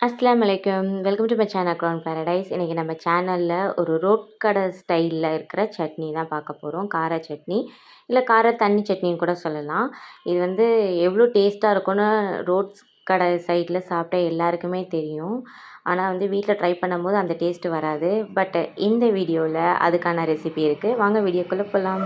அஸ்ஸலாமு அலைக்கும். Welcome to my channel crown paradise. இன்றைக்கி நம்ம சேனலில் ஒரு ரோட் கடை ஸ்டைலில் இருக்கிற சட்னி தான் பார்க்க போகிறோம். கார சட்னி, இல்லை கார தண்ணி சட்னின்னு கூட சொல்லலாம். இது வந்து எவ்வளோ டேஸ்ட்டாக இருக்கும்னு ரோட்ஸ் கடை சைடில் சாப்பிட்டா எல்லாருக்குமே தெரியும். ஆனால் வந்து வீட்டில் ட்ரை பண்ணும்போது அந்த டேஸ்ட்டு வராது. பட் இந்த வீடியோவில் அதுக்கான ரெசிபி இருக்குது. வாங்க வீடியோக்குள்ளே போகலாம்.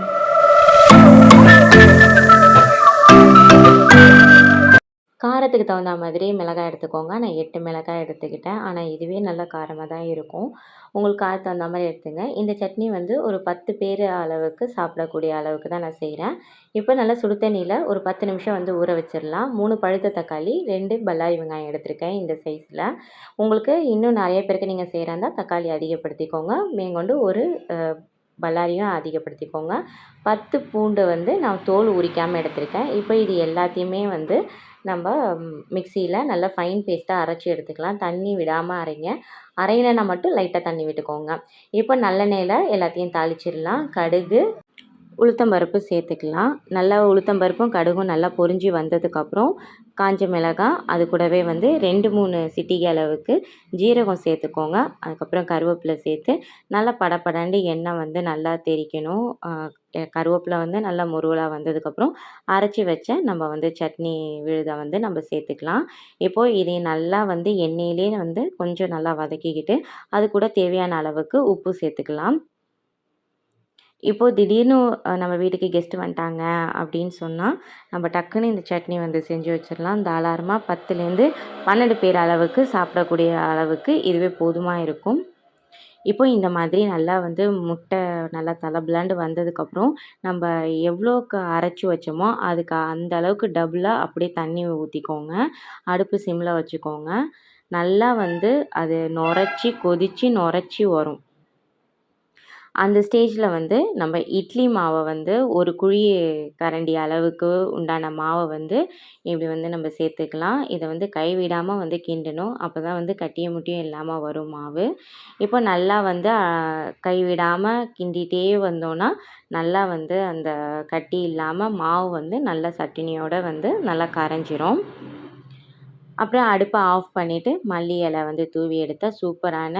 காரத்துக்கு தகுந்த மாதிரி மிளகாய் எடுத்துக்கோங்க. நான் 8 மிளகாய் எடுத்துக்கிட்டேன். ஆனால் இதுவே நல்ல காரமாக தான் இருக்கும். உங்களுக்கு காரத்துக்கு தகுந்த மாதிரி எடுத்துங்க. இந்த சட்னி வந்து ஒரு 10 பேர் அளவுக்கு சாப்பிடக்கூடிய அளவுக்கு தான் நான் செய்கிறேன். இப்போ நல்லா சுடு தண்ணியில் ஒரு 10 நிமிஷம் வந்து ஊற வச்சிடலாம். 3 பழுத்த தக்காளி, 2 பல்லாரி வெங்காயம் எடுத்திருக்கேன் இந்த சைஸில். உங்களுக்கு இன்னும் நிறைய பேருக்கு நீங்கள் செய்கிறாந்தா தக்காளி அதிகப்படுத்திக்கோங்க. மேற்கொண்டு ஒரு பல்லாரியும் அதிகப்படுத்திக்கோங்க. 10 பூண்டு வந்து நான் தோல் உரிக்காமல் எடுத்திருக்கேன். இப்போ இது எல்லாத்தையுமே வந்து நம்ம மிக்சியில் நல்லா ஃபைன் பேஸ்ட்டாக அரைச்சி எடுத்துக்கலாம். தண்ணி விடாமல் அரைங்க. அரையிலனா மட்டும் லைட்டாக தண்ணி விட்டுக்கோங்க. இப்போ நல்லெண்ணெயில் எல்லாத்தையும் தாளிச்சிடலாம். கடுகு, உளுத்தம்பருப்பு சேர்த்துக்கலாம். நல்லா உளுத்தம்பருப்பும் கடுகும் நல்லா பொரிஞ்சு வந்ததுக்கப்புறம் காஞ்ச மிளகாய், அது கூடவே வந்து 2-3 சிட்டிகை அளவுக்கு ஜீரகம் சேர்த்துக்கோங்க. அதுக்கப்புறம் கருவேப்பிலை சேர்த்து நல்லா படபடன்னு எண்ணெய் வந்து நல்லா தெறிக்கணும். கருவேப்பிலை வந்து நல்லா முருவலாக வந்ததுக்கப்புறம் அரைச்சி வச்ச நம்ம வந்து சட்னி விழுதை வந்து நம்ம சேர்த்துக்கலாம். இப்போது இதை நல்லா வந்து எண்ணெயிலே வந்து கொஞ்சம் நல்லா வதக்கிக்கிட்டு அது கூட தேவையான அளவுக்கு உப்பு சேர்த்துக்கலாம். இப்போது திடீர்னு நம்ம வீட்டுக்கு கெஸ்ட்டு வந்துட்டாங்க அப்படின்னு சொன்னால் நம்ம டக்குன்னு இந்த சட்னி வந்து செஞ்சு வச்சிடலாம். தாராளமாக 10லேருந்து 12 பேர் அளவுக்கு சாப்பிடக்கூடிய அளவுக்கு இதுவே போதுமாக இருக்கும். இப்போ இந்த மாதிரி நல்லா வந்து முட்டை நல்லா தளபலண்டு வந்ததுக்கப்புறம் நம்ம எவ்வளோக்கு அரைச்சி வச்சோமோ அதுக்கு அந்த அளவுக்கு டபுளாக அப்படியே தண்ணி ஊற்றிக்கோங்க. அடுப்பு சிம்மில் வச்சுக்கோங்க. நல்லா வந்து அது நொரைச்சி வரும். அந்த ஸ்டேஜில் வந்து நம்ம இட்லி மாவை வந்து ஒரு குழி கரண்டி அளவுக்கு உண்டான மாவை வந்து இப்படி வந்து நம்ம சேர்த்துக்கலாம். இதை வந்து கைவிடாமல் வந்து கிண்டணும். அப்போ தான் வந்து கட்டியும் முட்டியும் இல்லாமல் வரும் மாவு. இப்போ நல்லா வந்து கைவிடாமல் கிண்டிகிட்டே வந்தோன்னா நல்லா வந்து அந்த கட்டி இல்லாமல் மாவு வந்து நல்லா சட்டினியோடு வந்து நல்லா கரைஞ்சிரும். அப்புறம் அடுப்பை ஆஃப் பண்ணிவிட்டு மல்லி இலை வந்து தூவி எடுத்தால் சூப்பரான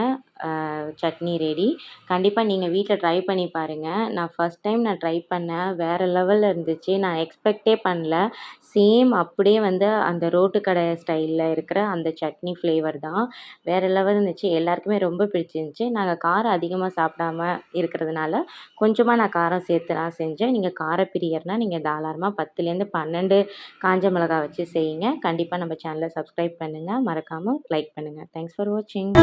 சட்னி ரெடி. கண்டிப்பாக நீங்கள் வீட்டில் ட்ரை பண்ணி பாருங்கள். நான் ஃபஸ்ட் டைம் ட்ரை பண்ணேன். வேறு லெவலில் இருந்துச்சு. நான் எக்ஸ்பெக்டே பண்ணல. சேம் அப்படியே வந்து அந்த ரோட்டு கடை ஸ்டைலில் இருக்கிற அந்த சட்னி ஃப்ளேவர் தான். வேறு லெவல் இருந்துச்சு. எல்லாருக்குமே ரொம்ப பிடிச்சிருந்துச்சி. நாங்கள் காரம் அதிகமாக சாப்பிடாம இருக்கிறதுனால கொஞ்சமாக நான் காரம் சேர்த்துலாம் செஞ்சேன். நீங்கள் காரப்பிரியர்னால் நீங்கள் தாராளமாக 10லேருந்து 12 காஞ்ச மிளகாய் வச்சு செய்யுங்க. கண்டிப்பாக நம்ம சேனலை சப்ஸ்கிரைப் பண்ணுங்கள். மறக்காமல் லைக் பண்ணுங்கள். தேங்க்ஸ் ஃபார் வாட்சிங்.